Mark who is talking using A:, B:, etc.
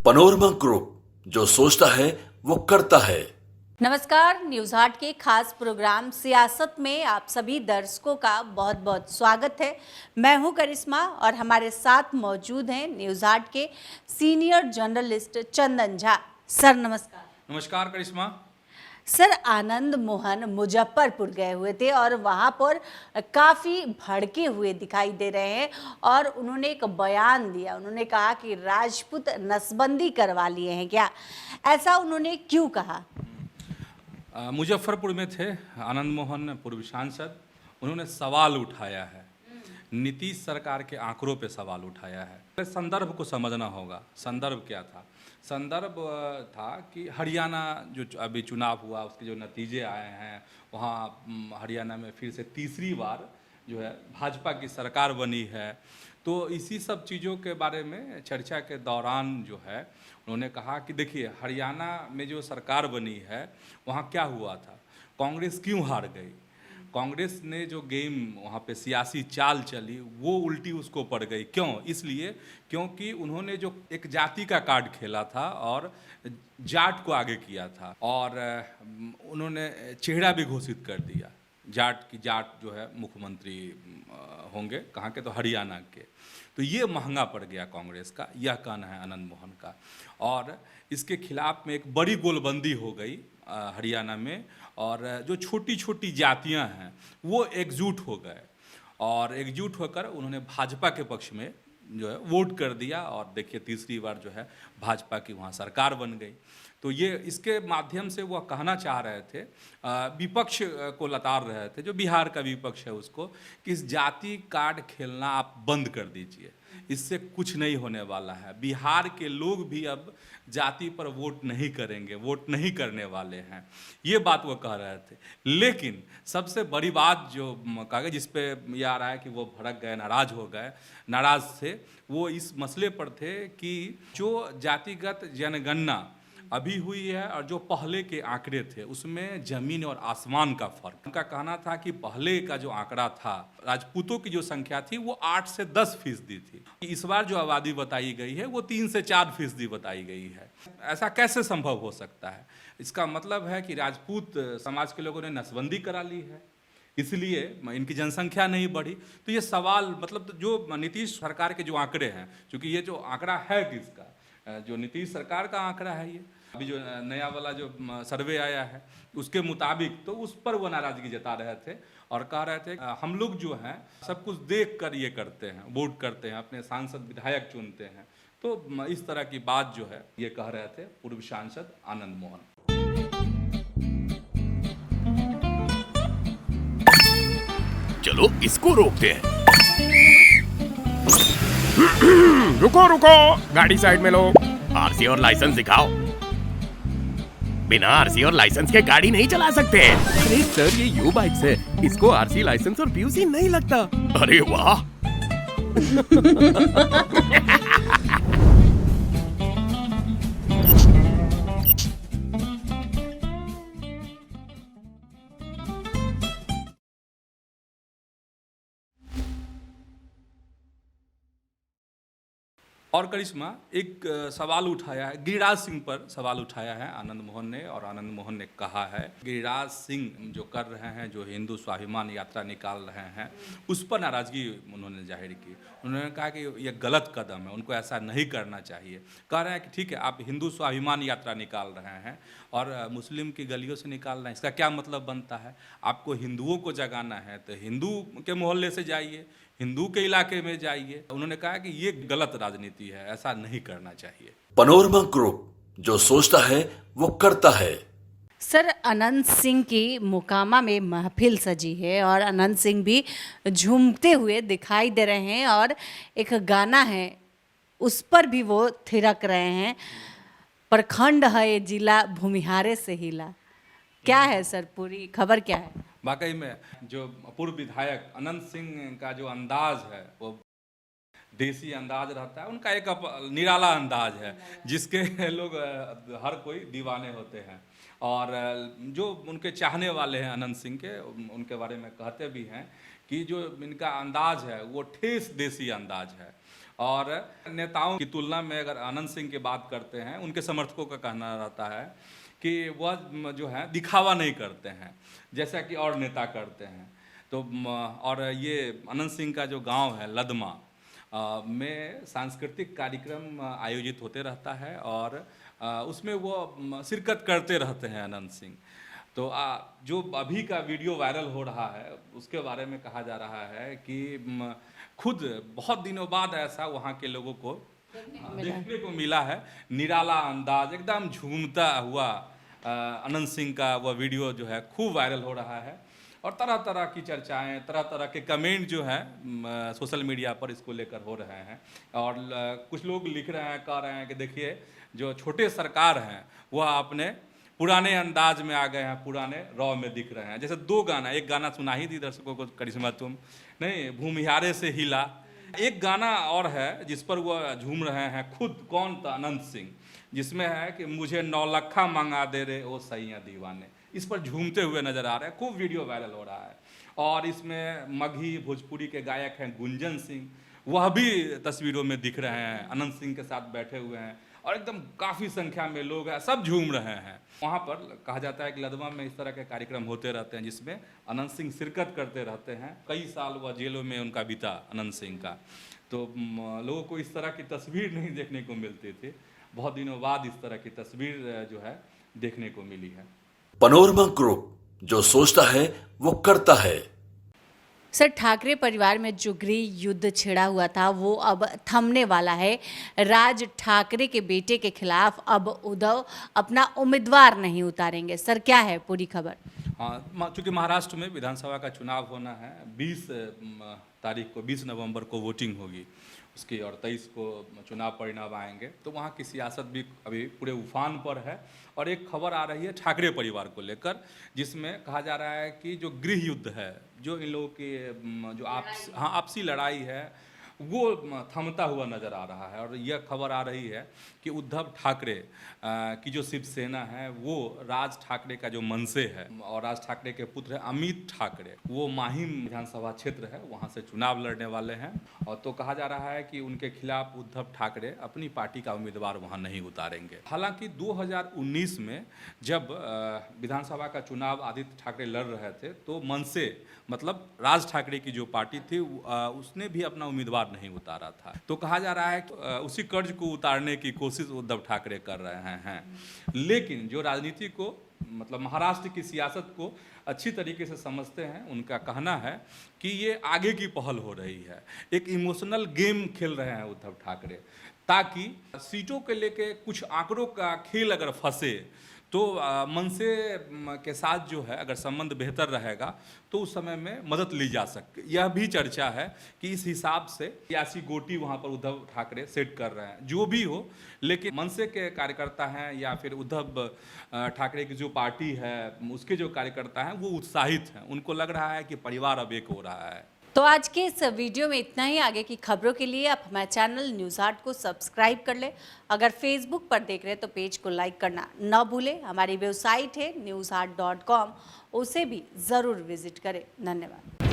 A: Panorama group, जो सोचता है वो करता है।
B: नमस्कार, न्यूज हाट के खास प्रोग्राम सियासत में आप सभी दर्शकों का बहुत बहुत स्वागत है। मैं हूं करिश्मा और हमारे साथ मौजूद हैं न्यूज हाट के senior journalist Chandan Jha. Sir नमस्कार।
C: नमस्कार करिश्मा।
B: सर, आनंद मोहन मुजफ्फरपुर गए हुए थे और वहां पर काफ़ी भड़के हुए दिखाई दे रहे हैं और उन्होंने एक बयान दिया। उन्होंने कहा कि राजपूत नसबंदी करवा लिए हैं क्या, ऐसा उन्होंने क्यों कहा?
C: मुजफ्फरपुर में थे आनंद मोहन, पूर्व सांसद। उन्होंने सवाल उठाया है, नीतीश सरकार के आंकड़ों पे सवाल उठाया है। संदर्भ को समझना होगा। संदर्भ क्या था? संदर्भ था कि हरियाणा जो अभी चुनाव हुआ, उसके जो नतीजे आए हैं, वहाँ हरियाणा में फिर से तीसरी बार जो है भाजपा की सरकार बनी है। तो इसी सब चीज़ों के बारे में चर्चा के दौरान जो है उन्होंने कहा कि देखिए, हरियाणा में जो सरकार बनी है वहाँ क्या हुआ था, कांग्रेस क्यों हार गई। कांग्रेस ने जो गेम वहाँ पे सियासी चाल चली वो उल्टी उसको पड़ गई। क्यों? इसलिए क्योंकि उन्होंने जो एक जाति का कार्ड खेला था और जाट को आगे किया था, और उन्होंने चेहरा भी घोषित कर दिया जाट की। जाट जो है मुख्यमंत्री होंगे, कहाँ के? तो हरियाणा के। तो ये महंगा पड़ गया कांग्रेस का, यह कहना है आनंद मोहन का। और इसके खिलाफ में एक बड़ी गोलबंदी हो गई हरियाणा में, और जो छोटी छोटी जातियां हैं वो एकजुट हो गए, और एकजुट होकर उन्होंने भाजपा के पक्ष में जो है वोट कर दिया। और देखिए, तीसरी बार जो है भाजपा की वहाँ सरकार बन गई। तो ये इसके माध्यम से वह कहना चाह रहे थे, विपक्ष को लताड़ रहे थे, जो बिहार का विपक्ष है उसको, कि इस जाति कार्ड खेलना आप बंद कर दीजिए, इससे कुछ नहीं होने वाला है। बिहार के लोग भी अब जाति पर वोट नहीं करेंगे, वोट नहीं करने वाले हैं, ये बात वो कह रहे थे। लेकिन सबसे बड़ी बात जो कहा गया, जिस पे ये आ रहा है कि वो भड़क गए, नाराज हो गए, नाराज थे, वो इस मसले पर थे कि जो जातिगत जनगणना अभी हुई है और जो पहले के आंकड़े थे उसमें ज़मीन और आसमान का फर्क। उनका कहना था कि पहले का जो आंकड़ा था, राजपूतों की जो संख्या थी वो 8 से 10% थी। इस बार जो आबादी बताई गई है वो 3 से 4% बताई गई है। ऐसा कैसे संभव हो सकता है? इसका मतलब है कि राजपूत समाज के लोगों ने नसबंदी करा ली है, इसलिए इनकी जनसंख्या नहीं बढ़ी। तो ये सवाल, मतलब जो नीतीश सरकार के जो आंकड़े हैं, क्योंकि ये जो आंकड़ा है किसका? जो नीतीश सरकार का आंकड़ा है। ये अभी जो नया वाला जो सर्वे आया है उसके मुताबिक, तो उस पर वो नाराजगी जता रहे थे और कह रहे थे हम लोग जो हैं सब कुछ देख कर ये करते हैं, वोट करते हैं, अपने सांसद विधायक चुनते हैं। तो इस तरह की बात जो है ये कह रहे थे पूर्व सांसद आनंद मोहन।
D: चलो इसको रोकते हैं। रुको रुको, गाड़ी साइड में लो। आरसी और लाइसेंस दिखाओ। बिना आरसी और लाइसेंस के गाड़ी नहीं चला सकते। अरे सर, ये यू बाइक्स है, इसको आरसी, लाइसेंस और पीयूसी नहीं लगता। अरे वाह।
C: और करिश्मा, एक सवाल उठाया है, गिरिराज सिंह पर सवाल उठाया है आनंद मोहन ने। और आनंद मोहन ने कहा है गिरिराज सिंह जो कर रहे हैं, जो हिंदू स्वाभिमान यात्रा निकाल रहे हैं, उस पर नाराजगी उन्होंने जाहिर की। उन्होंने कहा कि ये गलत कदम है, उनको ऐसा नहीं करना चाहिए। कह रहे हैं कि ठीक है, आप हिंदू स्वाभिमान यात्रा निकाल रहे हैं और मुस्लिम की गलियों से निकाल रहे हैं, इसका क्या मतलब बनता है? आपको हिंदुओं को जगाना है तो हिंदू के मोहल्ले से जाइए, हिंदू के इलाके में जाइए। उन्होंने कहा कि ये गलत राजनीति है, ऐसा नहीं करना चाहिए।
A: पनोरमा ग्रुप, जो सोचता है वो करता है।
B: सर, अनंत सिंह की मोकामा में महफिल सजी है और अनंत सिंह भी झूमते हुए दिखाई दे रहे हैं और एक गाना है उस पर भी वो थिरक रहे हैं। प्रखंड है ये जिला, भूमिहारे से हिला। क्या है सर, पूरी खबर क्या है?
C: वाकई में जो पूर्व विधायक अनंत सिंह का जो अंदाज है वो देसी अंदाज रहता है। उनका एक निराला अंदाज है जिसके लोग हर कोई दीवाने होते हैं। और जो उनके चाहने वाले हैं अनंत सिंह के, उनके बारे में कहते भी हैं कि जो इनका अंदाज है वो ठेस देसी अंदाज है। और नेताओं की तुलना में अगर आनंद सिंह की बात करते हैं, उनके समर्थकों का कहना रहता है कि वह जो है दिखावा नहीं करते हैं जैसा कि और नेता करते हैं। तो और ये आनंद सिंह का जो गांव है लदमा में सांस्कृतिक कार्यक्रम आयोजित होते रहता है और उसमें वो शिरकत करते रहते हैं आनंद सिंह। तो जो अभी का वीडियो वायरल हो रहा है उसके बारे में कहा जा रहा है कि खुद बहुत दिनों बाद ऐसा वहाँ के लोगों को देखने को मिला है। निराला अंदाज, एकदम झूमता हुआ आनंद सिंह का वह वीडियो जो है खूब वायरल हो रहा है और तरह तरह की चर्चाएं, तरह तरह के कमेंट जो हैं सोशल मीडिया पर इसको लेकर हो रहे हैं। और कुछ लोग लिख रहे हैं, कह रहे हैं कि देखिए जो छोटे सरकार हैं वह अपने पुराने अंदाज में आ गए हैं, पुराने रॉ में दिख रहे हैं। जैसे दो गाना, एक गाना सुना ही दी दर्शकों को, करिश्मा तुम नहीं, भूमिहारे से हिला। एक गाना और है जिस पर वह झूम रहे हैं खुद, कौन था, आनंद सिंह, जिसमें है कि मुझे 9 लखा मंगा दे रे ओ सैया दीवाने। इस पर झूमते हुए नजर आ रहे हैं, खूब वीडियो वायरल हो रहा है। और इसमें मगही भोजपुरी के गायक हैं गुंजन सिंह, वह भी तस्वीरों में दिख रहे हैं, आनंद सिंह के साथ बैठे हुए हैं और एकदम काफ़ी संख्या में लोग हैं, सब झूम रहे हैं। वहाँ पर कहा जाता है कि लदमा में इस तरह के कार्यक्रम होते रहते हैं जिसमें आनंद सिंह शिरकत करते रहते हैं। कई साल वह जेलों में उनका बीता आनंद सिंह का। तो लोगों को इस तरह की तस्वीर नहीं देखने को मिलती थी, बहुत दिनों बाद इस तरह की तस्वीर जो है देखने को मिली है।
A: पनोरमा ग्रुप, जो सोचता है वो करता है।
B: सर, ठाकरे परिवार में जो गृह युद्ध छिड़ा हुआ था वो अब थमने वाला है। राज ठाकरे के बेटे के खिलाफ अब उद्धव अपना उम्मीदवार नहीं उतारेंगे। सर, क्या है पूरी खबर?
C: हाँ, चूँकि महाराष्ट्र में विधानसभा का चुनाव होना है, 20 तारीख को, 20 नवंबर को वोटिंग होगी उसकी और 23 को चुनाव परिणाम आएंगे। तो वहाँ की सियासत भी अभी पूरे उफान पर है। और एक खबर आ रही है ठाकरे परिवार को लेकर, जिसमें कहा जा रहा है कि जो गृह युद्ध है, जो इन लोगों की जो आपसी लड़ाई है, वो थमता हुआ नज़र आ रहा है। और यह खबर आ रही है कि उद्धव ठाकरे की जो शिवसेना है वो राज ठाकरे का जो मनसे है और राज ठाकरे के पुत्र है अमित ठाकरे, वो माहिम विधानसभा क्षेत्र है, वहाँ से चुनाव लड़ने वाले हैं। और तो कहा जा रहा है कि उनके खिलाफ उद्धव ठाकरे अपनी पार्टी का उम्मीदवार वहाँ नहीं उतारेंगे। हालांकि 2019 में जब विधानसभा का चुनाव आदित्य ठाकरे लड़ रहे थे तो मनसे मतलब राज ठाकरे की जो पार्टी थी उसने भी अपना उम्मीदवार नहीं उतारा था। तो कहा जा रहा है कि उसी कर्ज को उतारने की कोशिश उद्धव ठाकरे कर रहे हैं। लेकिन जो राजनीति को मतलब महाराष्ट्र की सियासत को अच्छी तरीके से समझते हैं, उनका कहना है कि ये आगे की पहल हो रही है, एक इमोशनल गेम खेल रहे हैं उद्धव ठाकरे, ताकि सीटों के लेके कुछ आंकड़ों का खेल अगर फंसे तो मनसे के साथ जो है अगर संबंध बेहतर रहेगा तो उस समय में मदद ली जा सकती। यह भी चर्चा है कि इस हिसाब से सियासी गोटी वहाँ पर उद्धव ठाकरे सेट कर रहे हैं। जो भी हो, लेकिन मनसे के कार्यकर्ता हैं या फिर उद्धव ठाकरे की जो पार्टी है उसके जो कार्यकर्ता हैं वो उत्साहित हैं, उनको लग रहा है कि परिवार अब एक हो रहा है।
B: तो आज के इस वीडियो में इतना ही। आगे की खबरों के लिए आप हमारे चैनल न्यूज़ 8 को सब्सक्राइब कर ले। अगर फेसबुक पर देख रहे हैं तो पेज को लाइक करना न भूलें। हमारी वेबसाइट है news8.com, उसे भी ज़रूर विजिट करें। धन्यवाद।